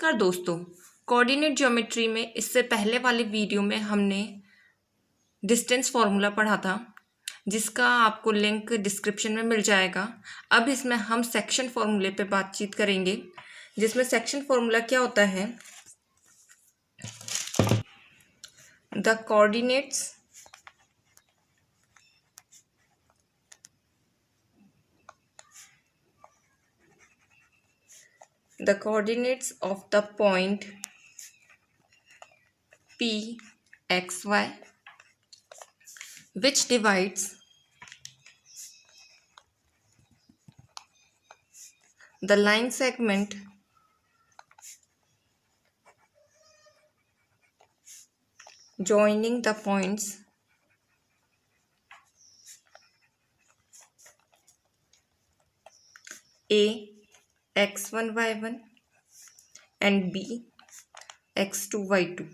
नमस्कार दोस्तों, coordinate geometry में इससे पहले वाले वीडियो में हमने डिस्टेंस फॉर्मूला पढ़ा था, जिसका आपको लिंक डिस्क्रिप्शन में मिल जाएगा। अब इसमें हम सेक्शन फॉर्मूले पे बातचीत करेंगे, जिसमें सेक्शन फॉर्मूला क्या होता है। The coordinates of the point P x y which divides the line segment joining the points A x1 y1 and B x2 y2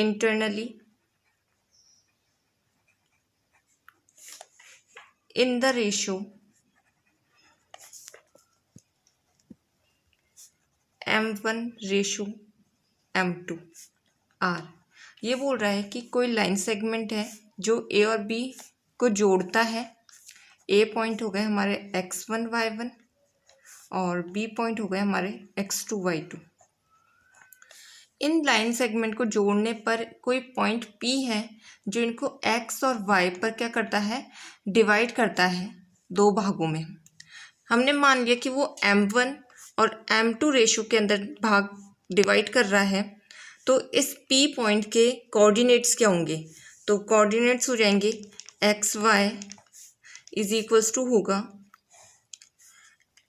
internally in the ratio m1:m2 r। ये बोल रहा है कि कोई line segment है जो ए और B को जोड़ता है। ए पॉइंट हो गए हमारे x1 y1 और बी पॉइंट हो गए हमारे x2 y2। In line segment को जोड़ने पर कोई पॉइंट P है जो इनको x और y पर क्या करता है, डिवाइड करता है दो भागों में। हमने मान लिया कि वो m1 और m2 रेशो के अंदर भाग डिवाइड कर रहा है, तो इस P पॉइंट के कोऑर्डिनेट्स क्या होंगे। तो कोऑर्डिनेट्स हो जाएंगे X Y is equals to होगा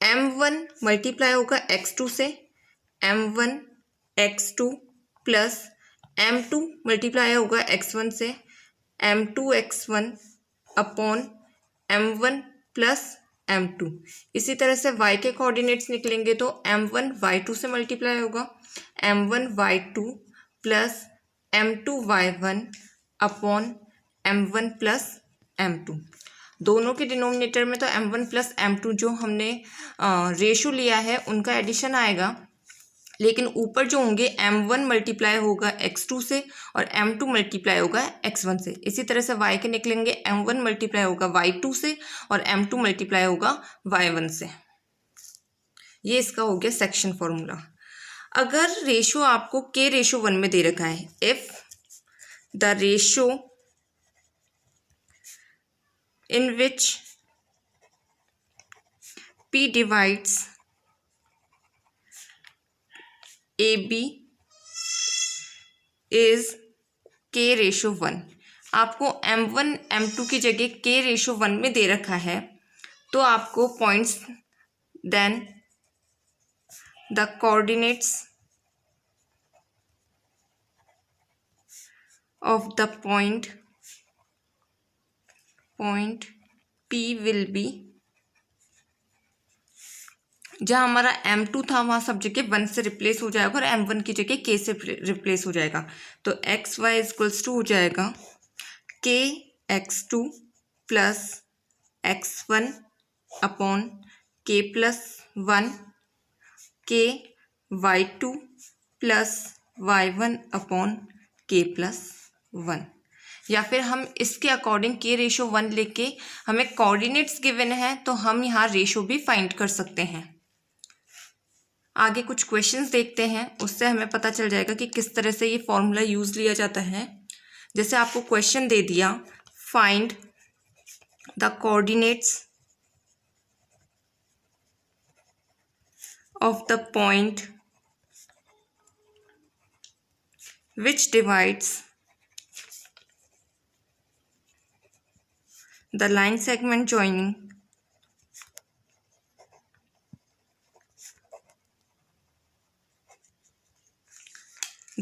m1 मल्टीप्लाई होगा x2 से, m1 x2 plus m2 multiply होगा x1 से, m2 x1 upon m1 plus m2। इसी तरह से y के कोऑर्डिनेट्स निकलेंगे तो m1 y2 से मल्टीप्लाई होगा, m1 y2 plus m2 y1 upon m1 plus m2। दोनों के डिनोमिनेटर में तो m1 प्लस m2 जो हमने रेशो लिया है उनका एडिशन आएगा, लेकिन ऊपर जो होंगे m1 मल्टीप्लाई होगा x2 से और m2 मल्टीप्लाई होगा x1 से। इसी तरह से y के निकलेंगे m1 मल्टीप्लाई होगा y2 से और m2 मल्टीप्लाई होगा y1 से। ये इसका हो गया सेक्शन फॉर्मूला। अगर रेशो आपको k:1 में दे रखा है, if the ratio in which P divides AB is k:1। आपको m1 m2 की जगह k:1 में दे रखा है, तो आपको points then the coordinates of the point P will be, जहाँ हमारा m2 था वहाँ सब जगह 1 से रिप्लेस हो जाएगा और m1 की जगह k से रिप्लेस हो जाएगा। तो एक्स वाई इक्वल्स टू हो जाएगा k x2 plus x1 upon k plus 1 k y2 plus y1 upon k plus 1। या फिर हम इसके अकॉर्डिंग k:1 लेके, हमें कोऑर्डिनेट्स गिवन है तो हम यहाँ रेशो भी फाइंड कर सकते हैं। आगे कुछ क्वेश्चंस देखते हैं, उससे हमें पता चल जाएगा कि किस तरह से ये फॉर्मूला यूज़ लिया जाता है। जैसे आपको क्वेश्चन दे दिया, find the coordinates of the point which divides the line segment joining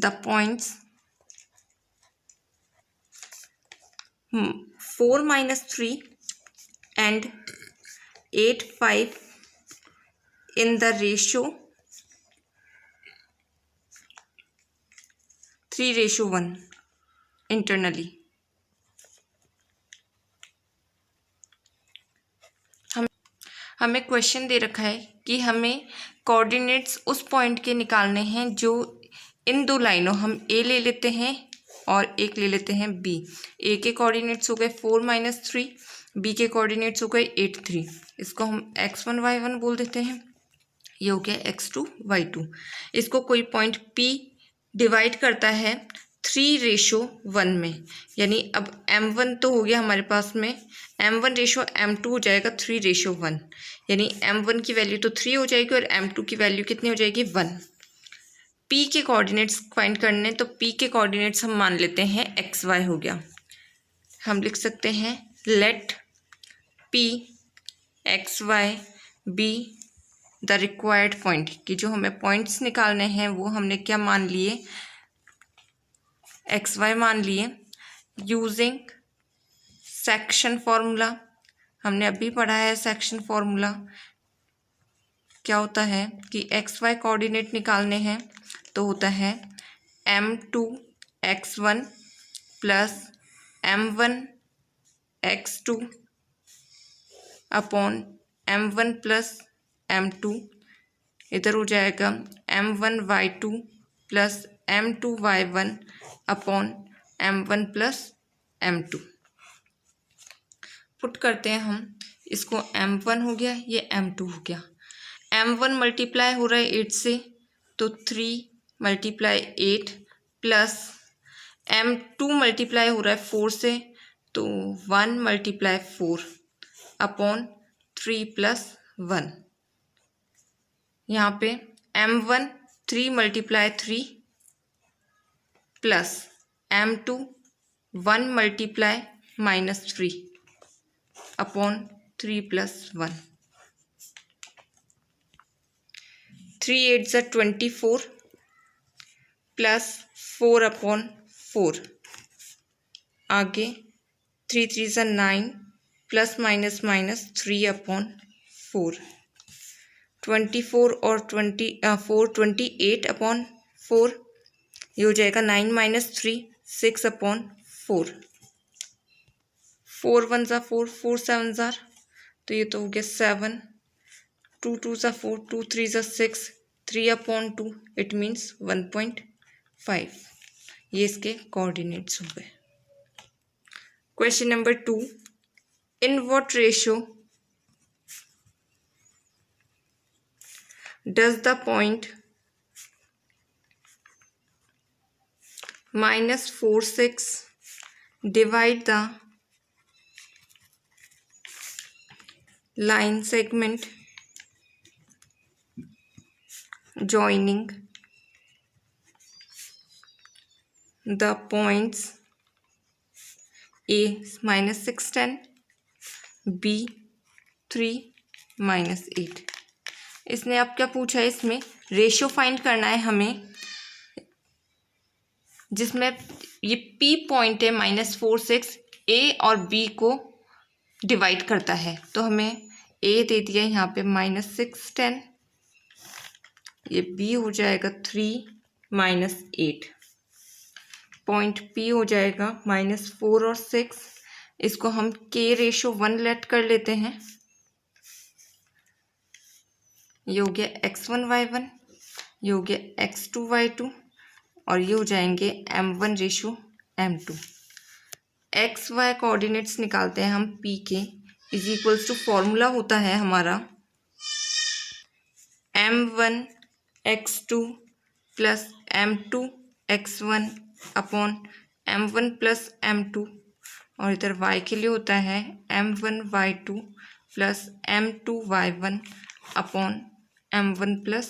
the points 4 minus 3 and 8 5 in the ratio 3:1 internally। हमें क्वेश्चन दे रखा है कि हमें कोऑर्डिनेट्स उस पॉइंट के निकालने हैं जो इन दो लाइनों, हम ए ले लेते हैं और एक ले लेते हैं बी। ए के कोऑर्डिनेट्स हो गए 4-3, बी के कोऑर्डिनेट्स हो गए 8-3। इसको हम x1 y1 बोल देते हैं। ये हो गया x2 y2। इसको कोई पॉइंट P डिवाइड करता है 3:1 में, यानी अब m1 तो हो गया हमारे पास में, m1:m2 हो जाएगा 3:1, यानी m1 की वैल्यू तो 3 हो जाएगी और m2 की वैल्यू कितनी हो जाएगी 1। P के कोऑर्डिनेट्स फाइंड करने, तो P के कोऑर्डिनेट्स हम मान लेते हैं xy हो गया। हम लिख सकते हैं let P xy be the required point, कि जो हमें पॉइंट्स निकालने हैं वो हमने क्या मान लिए, xy मान लिए। यूजिंग सेक्शन फॉर्मूला, हमने अभी पढ़ा है सेक्शन फॉर्मूला क्या होता है कि xy कोऑर्डिनेट निकालने हैं तो होता है m2 x1 plus m1 x2 upon m1 plus m2, इधर हो जाएगा m1 y2 plus m2 y1 upon m1 plus m2। Put करते हैं हम, इसको m1 हो गया, ये m2 हो गया। m1 मल्टीप्लाई हो रहा है 8 से, तो 3 × 8 प्लस m2 मल्टीप्लाई हो रहा है 4 से, तो 1 × 4 अपॉन 3 + 1। यहाँ पे m1 3 × 3 plus m2 1 × -3 upon 3 + 1। 3 8 = 24 plus 4 upon 4, आगे 3 3 = 9 प्लस माइनस 3 अपॉन 4। 24 और 4 28 अपॉन 4, ये हो जाएगा 9 - 3 6 अपॉन 4। 4 1 = 4, 4 7 = तो ये तो हो गया 7। 2 2 = 4, 2 3 = 6, 3 अपॉन 2, इट मीन्स 1.5। ये इसके कोऑर्डिनेट्स हो गए। Question number 2, in what ratio does the point -4 6 divide the line segment joining the points A -6 10, B 3 -8। इसने अब क्या पूछा है, इसमें रेशियो फाइंड करना है हमें, जिसमें ये P पॉइंट है -4 6 A और B को डिवाइड करता है। तो हमें A दे दिया यहाँ पे -6 10, ये B हो जाएगा 3 -8, पॉइंट P हो जाएगा -4 और 6। इसको हम K/1 लेट कर लेते हैं। ये हो गया x1 y1, ये हो गया x2 y2 और ये हो जाएंगे m1/m2। एक्स वाई कोऑर्डिनेट्स निकालते हैं हम P के, इज इक्वल्स टू फॉर्मूला होता है हमारा m1 x2 plus m2 x1 upon m1 plus m2, और इधर y के लिए होता है m1 y2 plus m2 y1 upon m1 plus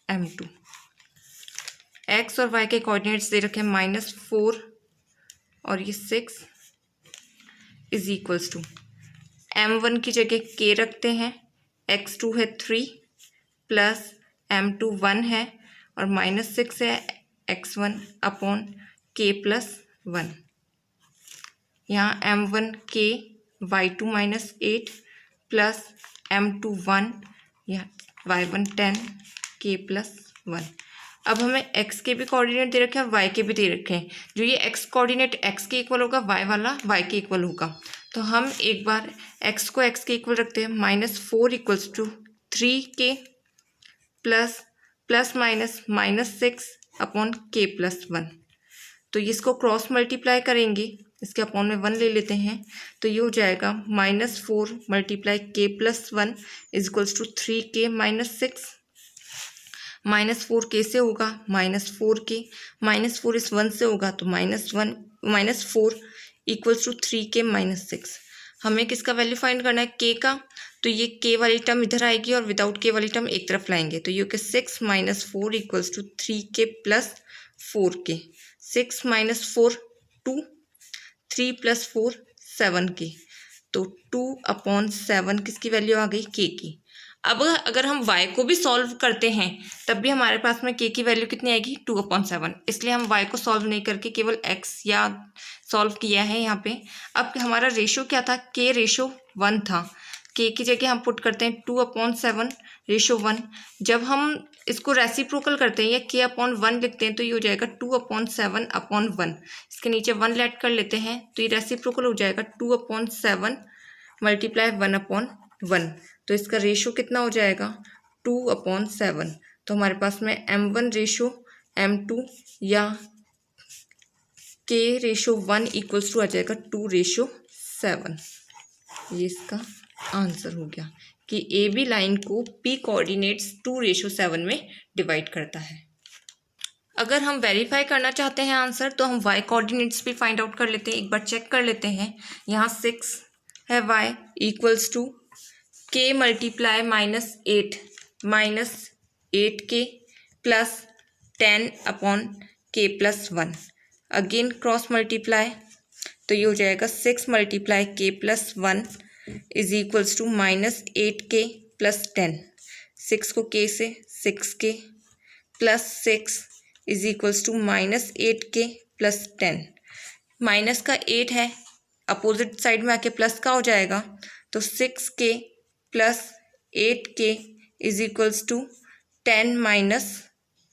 m2। x और y के कोऑर्डिनेट्स दे रखे हैं -4 और ये 6 इज इक्वल्स टू m1 की जगह k रखते हैं, x2 है 3 प्लस m2 1 है और -6 है x1 अपॉन k प्लस 1। यहाँ m1 k y2 -8 plus m2 1, यहाँ y1 10 k प्लस 1। अब हमें x के भी कोऑर्डिनेट दे रखे हैं और y के भी दे रखे हैं। जो ये x कोऑर्डिनेट x के इक्वल होगा, y वाला y के इक्वल होगा। तो हम एक बार x को x के इक्वल रखते हैं। -4 equals to 3k plus minus 6 upon k plus 1। तो इसको क्रॉस मल्टीप्लाई करेंगे, इसके अपॉन में 1 ले लेते हैं। तो ये हो जाएगा -4 multiply k plus 1 is equals to 3k minus 6। -4 k से होगा -4k, -4 इस 1 से होगा तो -4 इक्वल्स टू 3k माइनस 6। हमें किसका वैल्यू फाइंड करना है, k का। तो ये k वाली टर्म इधर आएगी और विदाउट k वाली टर्म एक तरफ लाएंगे। तो ये 6 - 4 equals to 3k plus 4k। 6 - 4 2, 3 + 4 7k। तो 2/7 किसकी वैल्यू आ गई, k की। अब अगर हम y को भी सॉल्व करते हैं तब भी हमारे पास में k की वैल्यू कितनी आएगी, 2/7। इसलिए हम y को सॉल्व नहीं करके केवल x या सॉल्व किया है यहाँ पे। अब हमारा रेशो क्या था, k रेशो 1 था। k की जगह हम पुट करते हैं 2/7 रेशो 1। जब हम इसको रेसिप्रोकल करते हैं या k/1 लिखते हैं तो ये हो जाएगा 2/7/1। इसके नीचे 1 ऐड कर लेते हैं तो ये रेसिप्रोकल हो जाएगा 2/7 मल्टीप्लाई 1/1। तो इसका रेशो कितना हो जाएगा, 2/7। तो हमारे पास में m1 रेशो m2 या k रेशो 1 इक्वल्स टू आ जाएगा 2/7। ये इसका आंसर हो गया कि ए बी लाइन को p कोऑर्डिनेट्स 2/7 में डिवाइड करता है। अगर हम वेरीफाई करना चाहते हैं आंसर तो हम y कोऑर्डिनेट्स भी फाइंड आउट कर लेते हैं। एक बार चेक कर लेते हैं। यहाँ 6 है, y equals to k multiply -8k plus 10/k plus 1। Again cross multiply, तो ये हो जाएगा 6 multiply k plus 1 is equals to -8k plus 10। 6 को k से 6k plus 6 is equals to -8k plus 10। Minus का 8 है, अपोजिट साइड में आके प्लस का हो जाएगा। तो 6k plus 8k is equals to 10 minus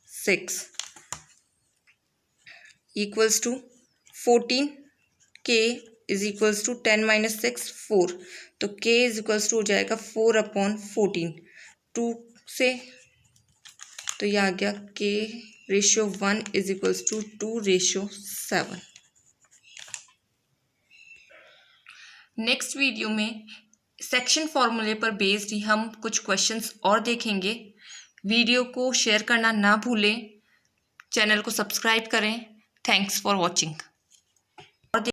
6 equals to 14k is equals to 10 minus 6 4। तो k इज इक्वल्स टू हो जाएगा 4/14 2 से। तो ये आ गया k ratio 1 is equals to 2/7। Next video में सेक्शन फॉर्मूले पर बेस्ड हम कुछ क्वेश्चंस और देखेंगे। वीडियो को शेयर करना ना भूलें, चैनल को सब्सक्राइब करें। Thanks for watching.